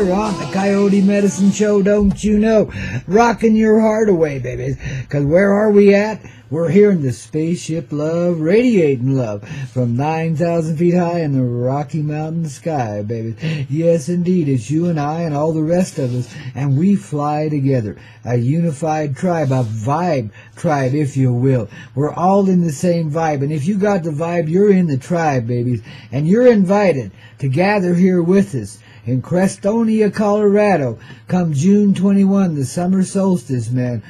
here on the Coyote Medicine Show, don't you know? Rocking your heart away, babies. Because where are we at? We're here in the spaceship love, radiating love from 9,000 feet high in the Rocky Mountain sky, baby. Yes, indeed, it's you and I and all the rest of us, and we fly together. A unified tribe, a vibe tribe, if you will. We're all in the same vibe, and if you got the vibe, you're in the tribe, babies, and you're invited to gather here with us in Crestonia, Colorado, come June 21, the summer solstice, man.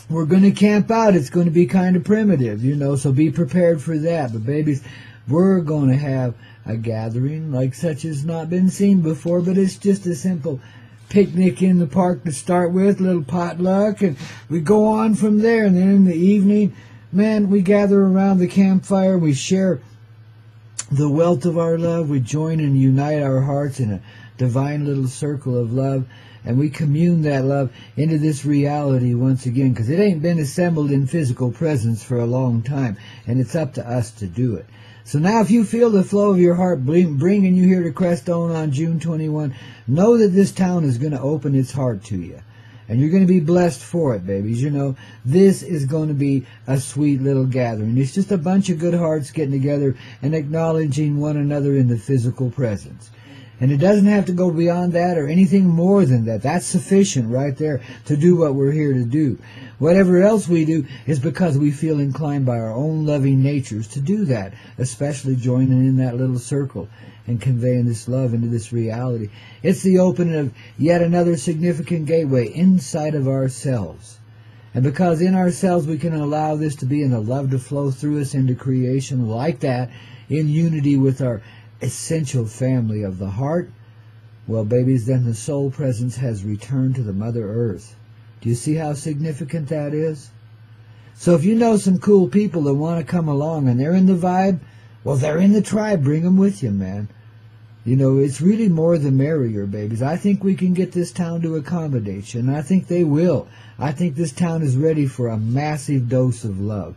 We're going to camp out. It's going to be kind of primitive, you know, so be prepared for that. But, babies, we're going to have a gathering like such as not been seen before, but it's just a simple picnic in the park to start with, a little potluck, and we go on from there. And then in the evening, man, we gather around the campfire. We share the wealth of our love. We join and unite our hearts in a divine little circle of love. And we commune that love into this reality once again, because it ain't been assembled in physical presence for a long time, and it's up to us to do it. So now if you feel the flow of your heart bringing you here to Crestone on June 21, know that this town is going to open its heart to you. And you're going to be blessed for it, babies. You know, this is going to be a sweet little gathering. It's just a bunch of good hearts getting together and acknowledging one another in the physical presence. And it doesn't have to go beyond that or anything more than that. That's sufficient right there to do what we're here to do. Whatever else we do is because we feel inclined by our own loving natures to do that, especially joining in that little circle and conveying this love into this reality. It's the opening of yet another significant gateway inside of ourselves. And because in ourselves we can allow this to be and the love to flow through us into creation like that, in unity with our essential family of the heart, well, babies, then the soul presence has returned to the Mother Earth. Do you see how significant that is? So if you know some cool people that want to come along and they're in the vibe, well, they're in the tribe. Bring them with you, man. You know, it's really more the merrier, babies. I think we can get this town to accommodate you, and I think they will. I think this town is ready for a massive dose of love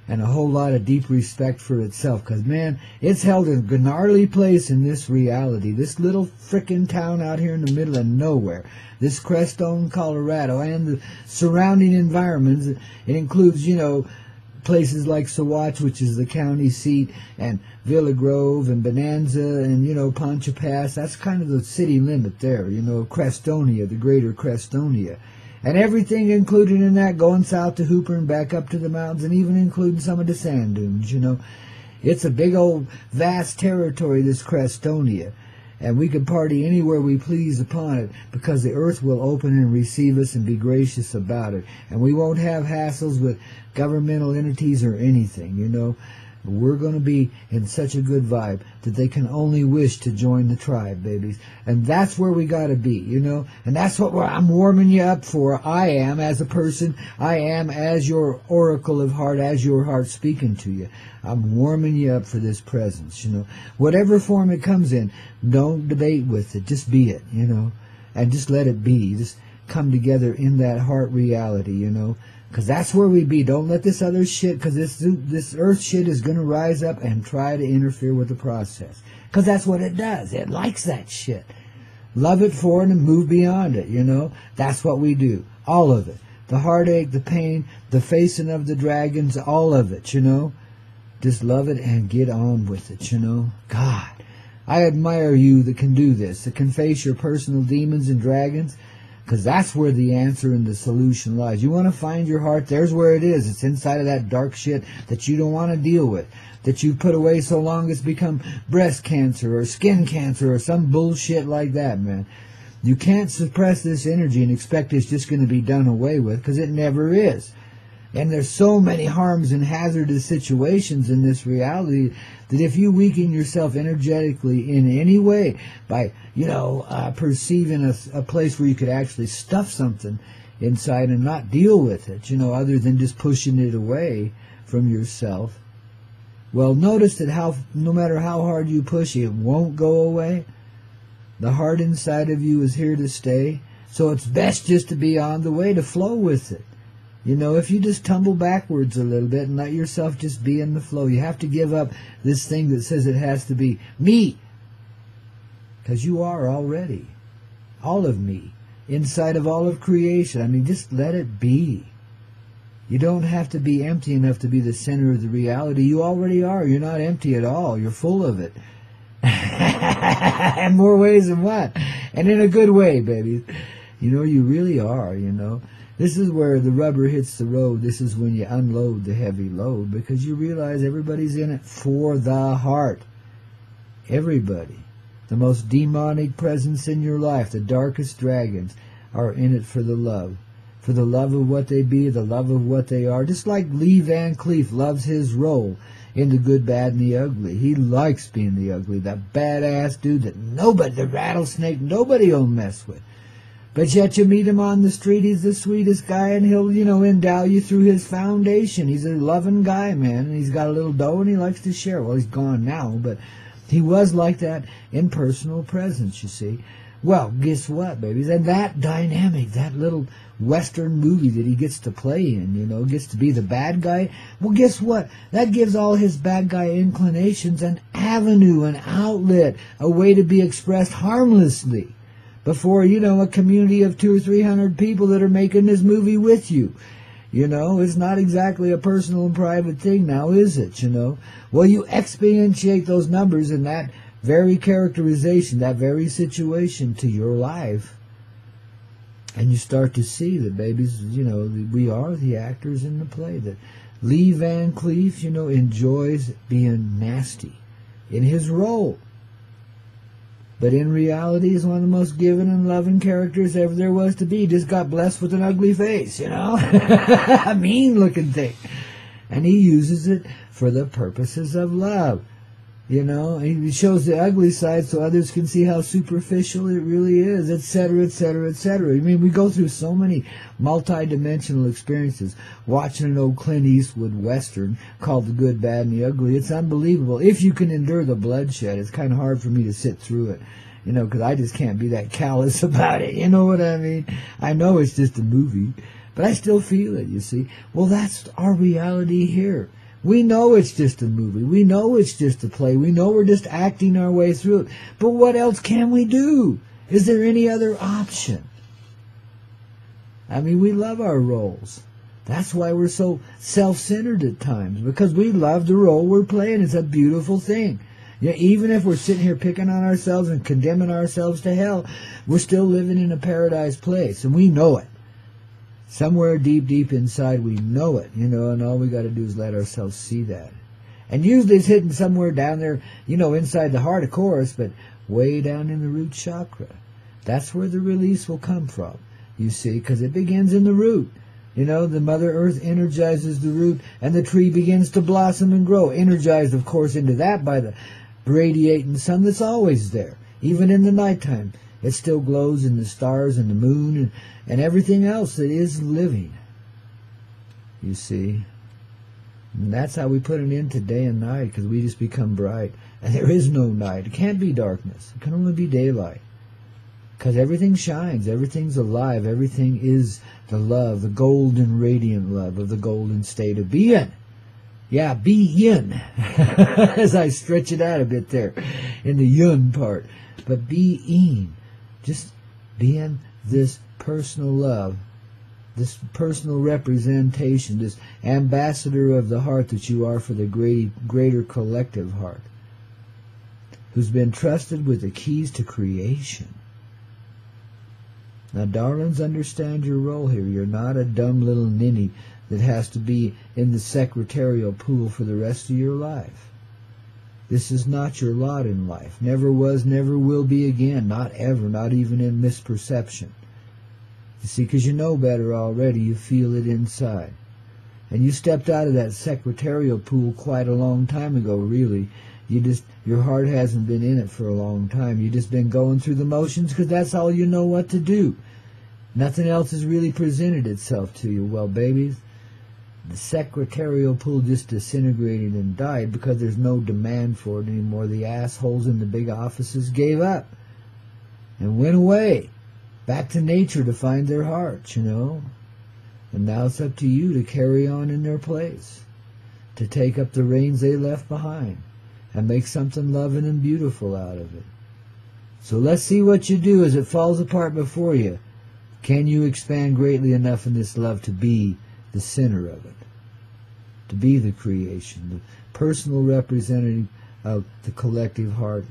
and a whole lot of deep respect for itself, because, man, it's held a gnarly place in this reality. This little frickin' town out here in the middle of nowhere, this Crestone, Colorado, and the surrounding environments. It includes, you know, places like Saguache, which is the county seat, and Villa Grove, and Bonanza, and, you know, Poncha Pass. That's kind of the city limit there, you know, Crestonia, the greater Crestonia. And everything included in that, going south to Hooper and back up to the mountains, and even including some of the sand dunes, you know. It's a big old vast territory, this Crestonia, and we can party anywhere we please upon it, because the earth will open and receive us and be gracious about it. And we won't have hassles with governmental entities or anything, you know. We're going to be in such a good vibe that they can only wish to join the tribe, babies. And that's where we got to be, you know. And that's what I'm warming you up for. I am as a person. I am as your oracle of heart, as your heart speaking to you. I'm warming you up for this presence, you know. Whatever form it comes in, don't debate with it. Just be it, you know. And just let it be. Just come together in that heart reality, you know. Because that's where we be. Don't let this other shit, because this earth shit is going to rise up and try to interfere with the process. Because that's what it does. It likes that shit. Love it for it and move beyond it, you know. That's what we do. All of it. The heartache, the pain, the facing of the dragons, all of it, you know. Just love it and get on with it, you know. God, I admire you that can do this, that can face your personal demons and dragons. Because that's where the answer and the solution lies. You want to find your heart, there's where it is. It's inside of that dark shit that you don't want to deal with, that you've put away so long it's become breast cancer or skin cancer or some bullshit like that, man. You can't suppress this energy and expect it's just going to be done away with, because it never is. And there's so many harms and hazardous situations in this reality that if you weaken yourself energetically in any way by, you know, perceiving a place where you could actually stuff something inside and not deal with it, you know, other than just pushing it away from yourself, well, notice that no matter how hard you push it won't go away. The heart inside of you is here to stay, so it's best just to be on the way to flow with it. You know, if you just tumble backwards a little bit and let yourself just be in the flow, you have to give up this thing that says it has to be me. Because you are already. All of me. Inside of all of creation. I mean, just let it be. You don't have to be empty enough to be the center of the reality. You already are. You're not empty at all. You're full of it. In more ways than one. And in a good way, baby. You know, you really are, you know. This is where the rubber hits the road. This is when you unload the heavy load, because you realize everybody's in it for the heart. Everybody. The most demonic presence in your life, the darkest dragons, are in it for the love. For the love of what they be, the love of what they are. Just like Lee Van Cleef loves his role in the good, bad, and the ugly. He likes being the ugly, that badass dude that nobody, the rattlesnake, nobody will mess with. But yet you meet him on the street, he's the sweetest guy, and he'll, you know, endow you through his foundation. He's a loving guy, man, and he's got a little dough and he likes to share. Well, he's gone now, but he was like that in personal presence, you see. Well, guess what, babies? And that dynamic, that little Western movie that he gets to play in, you know, gets to be the bad guy. Well, guess what? That gives all his bad guy inclinations an avenue, an outlet, a way to be expressed harmlessly before, you know, a community of 200 or 300 people that are making this movie with you. You know, it's not exactly a personal and private thing now, is it, you know? Well, you expatiate those numbers in that very characterization, that very situation to your life. And you start to see that, babies, you know, we are the actors in the play. That Lee Van Cleef, you know, enjoys being nasty in his role. But in reality, he's one of the most giving and loving characters ever there was to be. Just got blessed with an ugly face, you know? A mean-looking thing. And he uses it for the purposes of love. You know, he shows the ugly side so others can see how superficial it really is, etc., etc., etc. I mean, we go through so many multi-dimensional experiences watching an old Clint Eastwood Western called The Good, Bad, and the Ugly. It's unbelievable. If you can endure the bloodshed, it's kind of hard for me to sit through it, you know, because I just can't be that callous about it. You know what I mean? I know it's just a movie, but I still feel it, you see. Well, that's our reality here. We know it's just a movie. We know it's just a play. We know we're just acting our way through it. But what else can we do? Is there any other option? I mean, we love our roles. That's why we're so self-centered at times, because we love the role we're playing. It's a beautiful thing. Yeah, even if we're sitting here picking on ourselves and condemning ourselves to hell, we're still living in a paradise place, and we know it. Somewhere deep, deep inside, we know it, you know, and all we got to do is let ourselves see that. And usually it's hidden somewhere down there, you know, inside the heart, of course, but way down in the root chakra. That's where the release will come from, you see, because it begins in the root. You know, the Mother Earth energizes the root, and the tree begins to blossom and grow, energized, of course, into that by the radiating sun that's always there, even in the nighttime. It still glows in the stars and the moon and everything else that is living. You see? And that's how we put an end to day and night, because we just become bright. And there is no night. It can't be darkness. It can only be daylight. Because everything shines. Everything's alive. Everything is the love, the golden radiant love of the golden state of being. Yeah, be-in. As I stretch it out a bit there in the yun part. But being. Just being this personal love, this personal representation, this ambassador of the heart that you are for the greater collective heart, who's been trusted with the keys to creation. Now, darlings, understand your role here. You're not a dumb little ninny that has to be in the secretarial pool for the rest of your life. This is not your lot in life. Never was, never will be again. Not ever, not even in misperception. You see, because you know better already. You feel it inside. And you stepped out of that secretarial pool quite a long time ago, really. Your heart hasn't been in it for a long time. You've just been going through the motions because that's all you know what to do. Nothing else has really presented itself to you. Well, babies, the secretarial pool just disintegrated and died because there's no demand for it anymore. The assholes in the big offices gave up and went away back to nature to find their hearts, you know. And now it's up to you to carry on in their place, to take up the reins they left behind and make something loving and beautiful out of it. So let's see what you do as it falls apart before you. Can you expand greatly enough in this love to be the center of it? To be the creation, the personal representative of the collective heart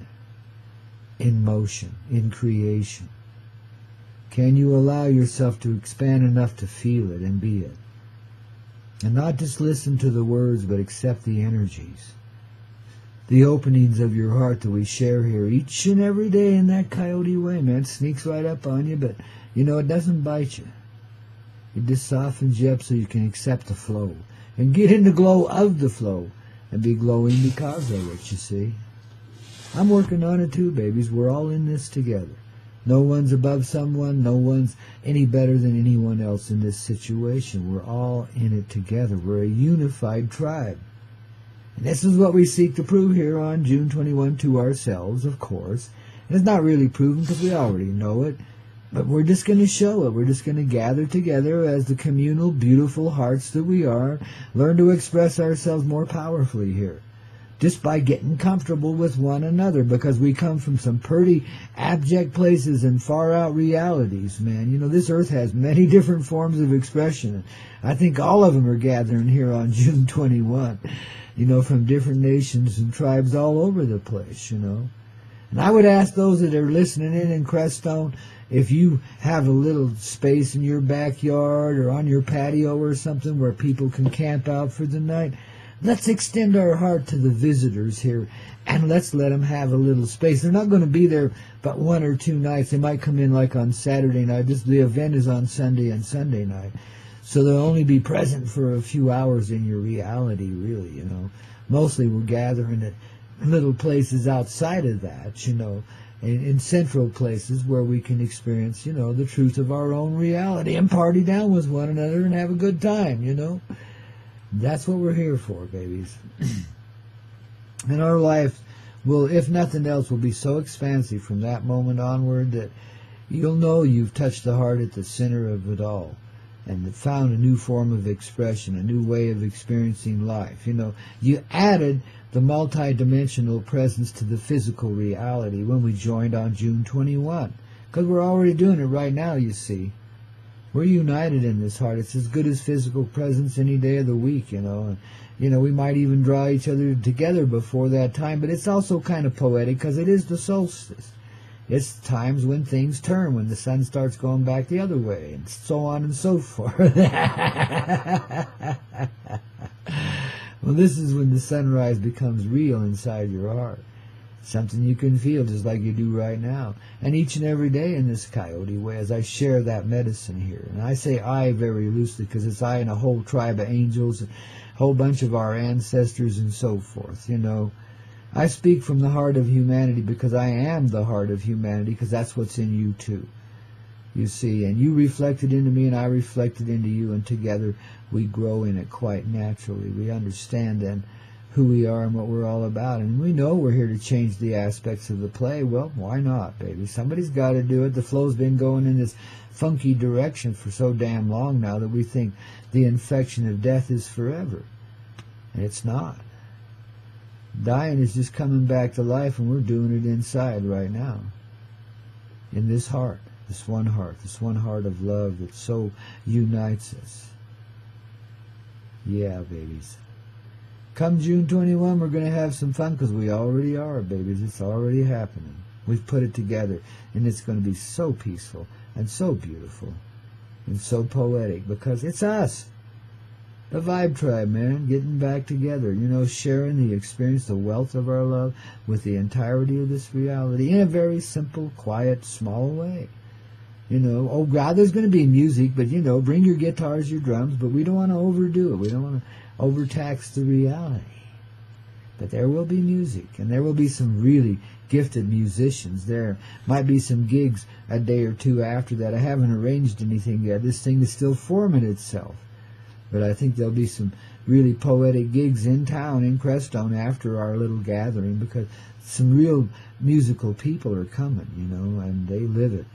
in motion, in creation. Can you allow yourself to expand enough to feel it and be it? And not just listen to the words, but accept the energies. The openings of your heart that we share here each and every day in that coyote way, man. It sneaks right up on you, but, it doesn't bite you. It just softens you up so you can accept the flow and get in the glow of the flow and be glowing because of it, you see. I'm working on it too, babies. We're all in this together. No one's above someone. No one's any better than anyone else in this situation. We're all in it together. We're a unified tribe. And this is what we seek to prove here on June 21 to ourselves, of course. And it's not really proven because we already know it. But we're just going to show it. We're just going to gather together as the communal, beautiful hearts that we are, learn to express ourselves more powerfully here. Just by getting comfortable with one another, because we come from some pretty abject places and far-out realities, man. This earth has many different forms of expression. I think all of them are gathering here on June 21, from different nations and tribes all over the place, And I would ask those that are listening in Crestone, if you have a little space in your backyard or on your patio or something where people can camp out for the night, let's extend our heart to the visitors here, and let's let them have a little space. They're not going to be there but 1 or 2 nights. They might come in like on Saturday night. The event is on Sunday and Sunday night. So they'll only be present for a few hours in your reality, really, Mostly we're gathering at little places outside of that, in central places where we can experience, the truth of our own reality and party down with one another and have a good time, That's what we're here for, babies. And our life will, if nothing else, will be so expansive from that moment onward that you'll know you've touched the heart at the center of it all and found a new form of expression, a new way of experiencing life. You added the multi-dimensional presence to the physical reality when we joined on June 21, because we're already doing it right now, you see. We're united in this heart. It's as good as physical presence any day of the week, And, we might even draw each other together before that time, but it's also kind of poetic because it is the solstice. It's times when things turn, when the sun starts going back the other way, and so on and so forth. Well, this is when the sunrise becomes real inside your heart. Something you can feel just like you do right now. And each and every day in this coyote way as I share that medicine here. And I say I very loosely because it's I and a whole tribe of angels, a whole bunch of our ancestors and so forth, I speak from the heart of humanity because I am the heart of humanity, because that's what's in you too. You see, and you reflected into me and I reflected into you, and together we grow in it quite naturally. We understand then who we are and what we're all about. And we know we're here to change the aspects of the play. Well, why not, baby? Somebody's got to do it. The flow's been going in this funky direction for so damn long now that we think the infection of death is forever. And it's not. Dying is just coming back to life, and we're doing it inside right now. In this heart, this one heart of love that so unites us. Yeah, babies. Come June 21, we're going to have some fun because we already are, babies. It's already happening. We've put it together, and it's going to be so peaceful and so beautiful and so poetic because it's us. The Vibe Tribe, man, getting back together, sharing the experience, the wealth of our love with the entirety of this reality in a very simple, quiet, small way. Oh God, there's going to be music, but bring your guitars, your drums, but we don't want to overdo it. We don't want to overtax the reality. But there will be music, and there will be some really gifted musicians. There might be some gigs a day or two after that. I haven't arranged anything yet. This thing is still forming itself. But I think there'll be some really poetic gigs in town, in Crestone, after our little gathering, because some real musical people are coming, and they live it.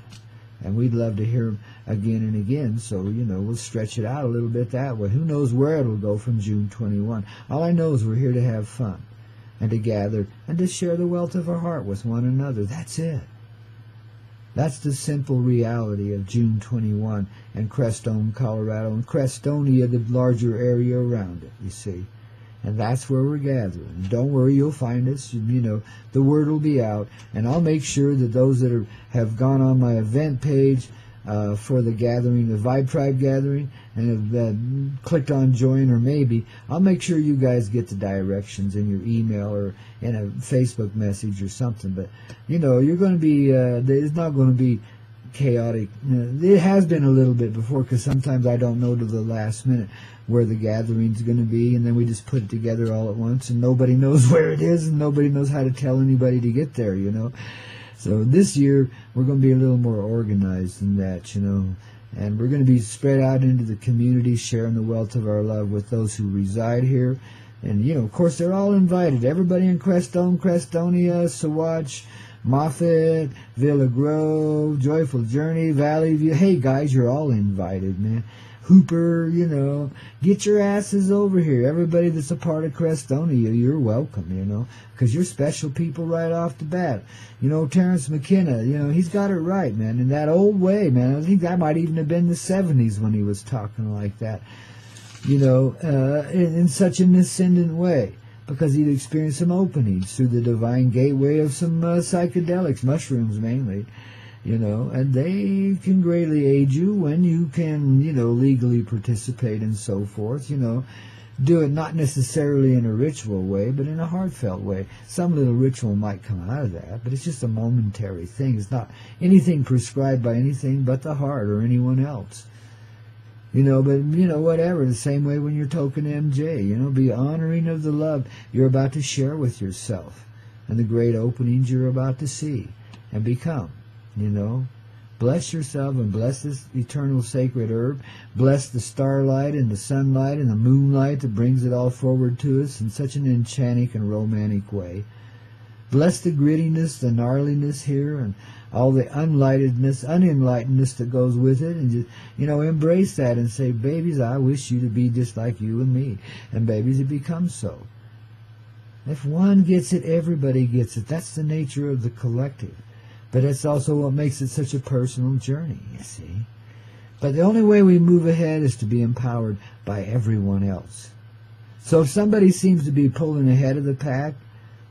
And we'd love to hear them again and again, so, we'll stretch it out a little bit that way. Who knows where it'll go from June 21. All I know is we're here to have fun, and to gather, and to share the wealth of our heart with one another. That's it. That's the simple reality of June 21 and Crestone, Colorado, and Crestonia, the larger area around it, you see. And that's where we're gathering. Don't worry, you'll find us. You know, the word will be out. And I'll make sure that those that have gone on my event page for the gathering, the Vibe Tribe gathering, and have clicked on join or maybe, I'll make sure you guys get the directions in your email or in a Facebook message or something. But, you know, you're going to be, it's not going to be chaotic. It has been a little bit before, because sometimes I don't know to the last minute where the gathering's going to be, and then we just put it together all at once, and nobody knows where it is, and nobody knows how to tell anybody to get there, you know. So this year, we're going to be a little more organized than that, you know, and we're going to be spread out into the community, sharing the wealth of our love with those who reside here. And, you know, of course, they're all invited. Everybody in Crestone, Crestonia, Saguache, Moffett, Villa Grove, Joyful Journey, Valley View. Hey, guys, you're all invited, man. Hooper, you know, get your asses over here. Everybody that's a part of Crestonia, you're welcome, you know, because you're special people right off the bat. You know, Terrence McKenna, you know, he's got it right, man, in that old way, man. I think that might even have been the 70s when he was talking like that, you know, in such an ascendant way, because he'd experienced some openings through the divine gateway of some psychedelics, mushrooms mainly. You know, and they can greatly aid you when you can, you know, legally participate and so forth, you know. Do it not necessarily in a ritual way, but in a heartfelt way. Some little ritual might come out of that, but it's just a momentary thing. It's not anything prescribed by anything but the heart or anyone else. You know, but, you know, whatever, the same way when you're token MJ, you know, be honoring of the love you're about to share with yourself and the great openings you're about to see and become. You know, bless yourself and bless this eternal sacred herb. Bless the starlight and the sunlight and the moonlight that brings it all forward to us in such an enchanting and romantic way. Bless the grittiness, the gnarliness here, and all the unenlightenedness that goes with it, and just, you know, embrace that and say, babies, I wish you to be just like you and me. And babies, it becomes so. If one gets it, everybody gets it. That's the nature of the collective. But it's also what makes it such a personal journey, you see. But the only way we move ahead is to be empowered by everyone else. So if somebody seems to be pulling ahead of the pack,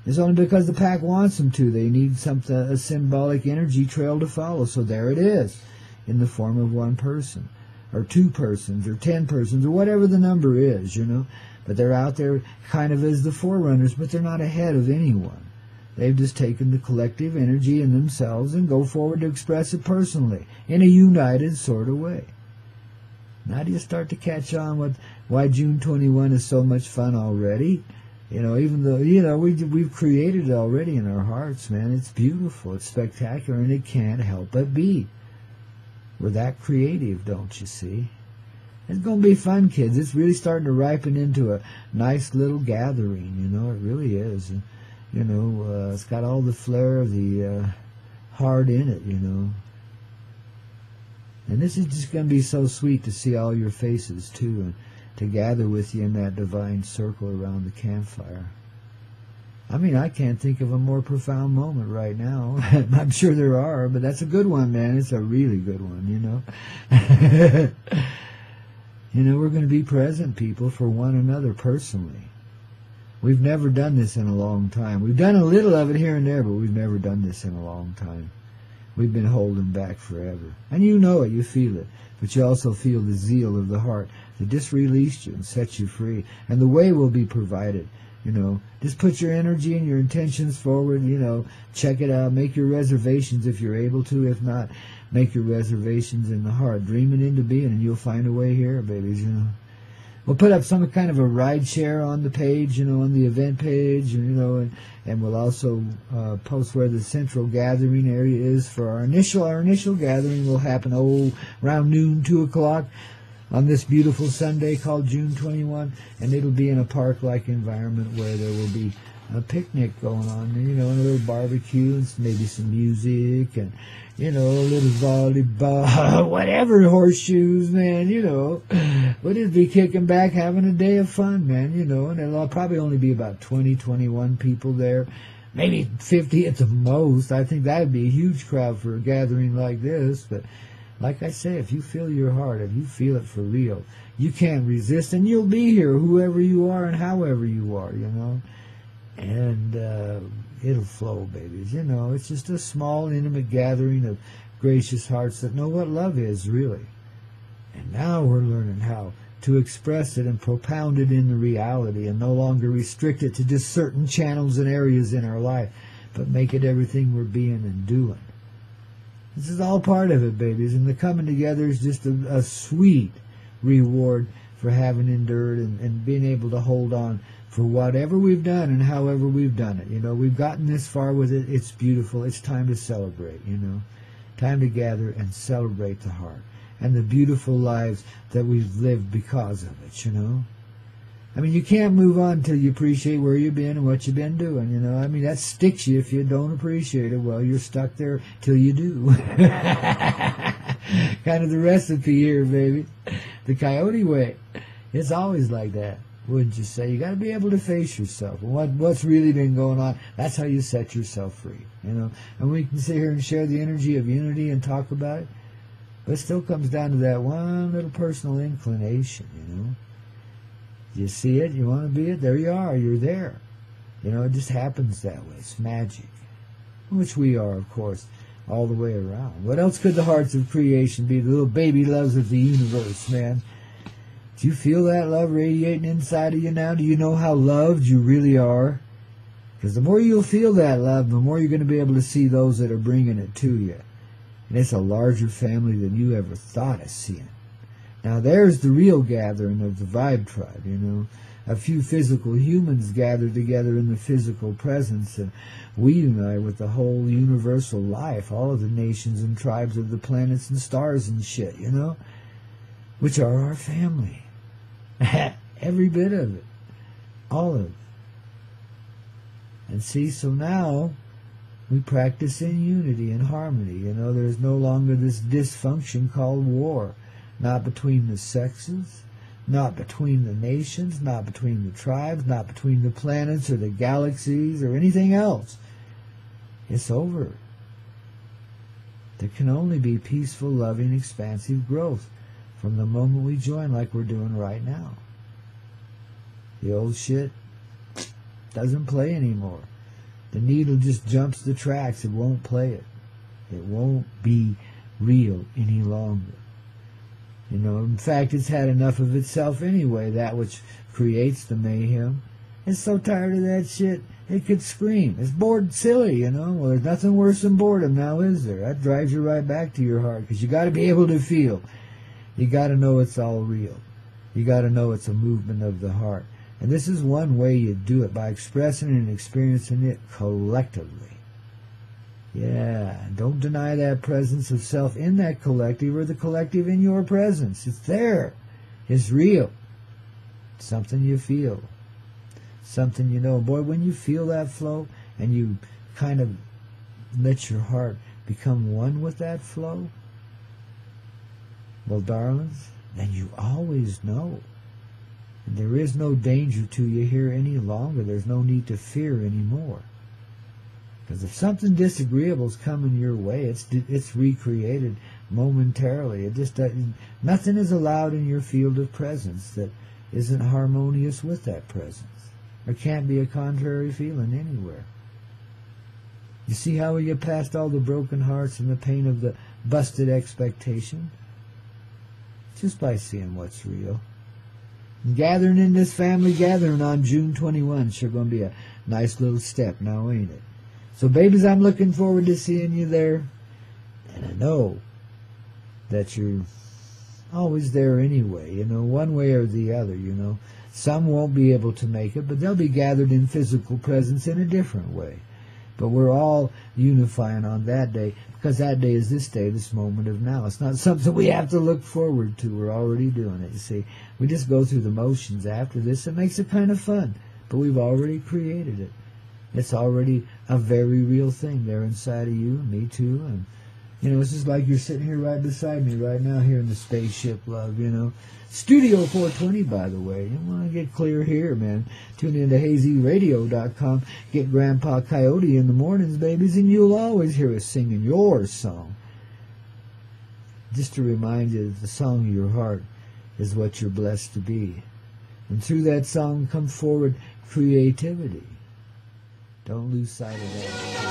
it's only because the pack wants them to. They need a symbolic energy trail to follow. So there it is, in the form of one person, or 2 persons, or 10 persons, or whatever the number is, you know. But they're out there kind of as the forerunners, but they're not ahead of anyone. They've just taken the collective energy in themselves and go forward to express it personally in a united sort of way. Now do you start to catch on why June 21 is so much fun already? You know, even though, you know, we've created it already in our hearts, man. It's beautiful, it's spectacular, and it can't help but be. We're that creative, don't you see? It's going to be fun, kids. It's really starting to ripen into a nice little gathering, you know, it really is. And, you know, it's got all the flair of the heart in it, you know. And this is just going to be so sweet to see all your faces, too, and to gather with you in that divine circle around the campfire. I mean, I can't think of a more profound moment right now. I'm sure there are, but that's a good one, man. It's a really good one, you know. You know, we're going to be present, people, for one another personally. We've never done this in a long time. We've done a little of it here and there, but we've never done this in a long time. We've been holding back forever. And you know it, you feel it. But you also feel the zeal of the heart that just released you and set you free. And the way will be provided. You know, just put your energy and your intentions forward, you know, check it out, make your reservations if you're able to. If not, make your reservations in the heart. Dream it into being, and you'll find a way here, babies, you know. We'll put up some kind of a ride share on the page, you know, on the event page, you know, and we'll also post where the central gathering area is for our initial gathering. Will happen around noon, 2 o'clock on this beautiful Sunday called June 21, and it'll be in a park-like environment where there will be a picnic going on, you know, and a little barbecue and maybe some music and, you know, a little volleyball, whatever, horseshoes, man, you know. We'll just be kicking back, having a day of fun, man, you know, and there'll probably only be about 20, 21 people there. maybe 50 at the most. I think that would be a huge crowd for a gathering like this. But like I say, if you feel your heart, if you feel it for real, you can't resist, and you'll be here, whoever you are and however you are, you know. And it'll flow, babies. You know, it's just a small, intimate gathering of gracious hearts that know what love is, really. And now we're learning how to express it and propound it in the reality, and no longer restrict it to just certain channels and areas in our life, but make it everything we're being and doing. This is all part of it, babies, and the coming together is just a sweet reward for having endured and being able to hold on for whatever we've done and however we've done it. You know, we've gotten this far with it. It's beautiful. It's time to celebrate, you know. Time to gather and celebrate the heart and the beautiful lives that we've lived because of it, you know. I mean, you can't move on until you appreciate where you've been and what you've been doing, you know. I mean, that sticks you if you don't appreciate it. Well, you're stuck there till you do. Kind of the recipe here, baby. The Coyote way. It's always like that, wouldn't you say? You got to be able to face yourself and what's really been going on. That's how you set yourself free, you know. And we can sit here and share the energy of unity and talk about it, but it still comes down to that one little personal inclination, you know. You see it, you want to be it, there you are, you're there. You know, it just happens that way. It's magic, which we are, of course, all the way around. What else could the hearts of creation be? The little baby loves of the universe, man. Do you feel that love radiating inside of you now? Do you know how loved you really are? Because the more you'll feel that love, the more you're going to be able to see those that are bringing it to you. And it's a larger family than you ever thought of seeing. Now there's the real gathering of the Vibe Tribe, you know. A few physical humans gathered together in the physical presence, and we unite with the whole universal life, all of the nations and tribes of the planets and stars and shit, you know, which are our family. Every bit of it. All of it. And see, so now we practice in unity and harmony. You know, there's no longer this dysfunction called war. Not between the sexes, not between the nations, not between the tribes, not between the planets or the galaxies or anything else. It's over. There can only be peaceful, loving, expansive growth from the moment we join, like we're doing right now. The old shit doesn't play anymore. The needle just jumps the tracks. It won't play it. It won't be real any longer. You know, in fact, it's had enough of itself anyway, that which creates the mayhem. It's so tired of that shit, it could scream. It's bored silly, you know. Well, there's nothing worse than boredom now, is there? That drives you right back to your heart, because you got to be able to feel. You got to know it's all real. You got to know it's a movement of the heart. And this is one way you do it, by expressing and experiencing it collectively. Yeah, don't deny that presence of self in that collective or the collective in your presence. It's there. It's real. It's something you feel. Something you know. Boy, when you feel that flow and you kind of let your heart become one with that flow, well, darlings, then you always know. And there is no danger to you here any longer. There's no need to fear anymore. Because if something disagreeable is coming your way, it's recreated momentarily. It just doesn't, nothing is allowed in your field of presence that isn't harmonious with that presence. There can't be a contrary feeling anywhere. You see how we get past all the broken hearts and the pain of the busted expectation? Just by seeing what's real. And gathering in this family gathering on June 21 sure going to be a nice little step now, ain't it? So, babies, I'm looking forward to seeing you there. And I know that you're always there anyway, you know, one way or the other, you know. Some won't be able to make it, but they'll be gathered in physical presence in a different way. But we're all unifying on that day, because that day is this day, this moment of now. It's not something we have to look forward to. We're already doing it, you see. We just go through the motions after this. It makes it kind of fun, but we've already created it. It's already a very real thing there inside of you and me too, and You know, it's just like you're sitting here right beside me right now here in the Spaceship Love, you know. Studio 420, by the way. You want to get clear here, man. Tune in to hazyradio.com. Get Grandpa Coyote in the mornings, babies, and you'll always hear us singing your song. Just to remind you that the song of your heart is what you're blessed to be. And through that song comes forward creativity. Don't lose sight of that.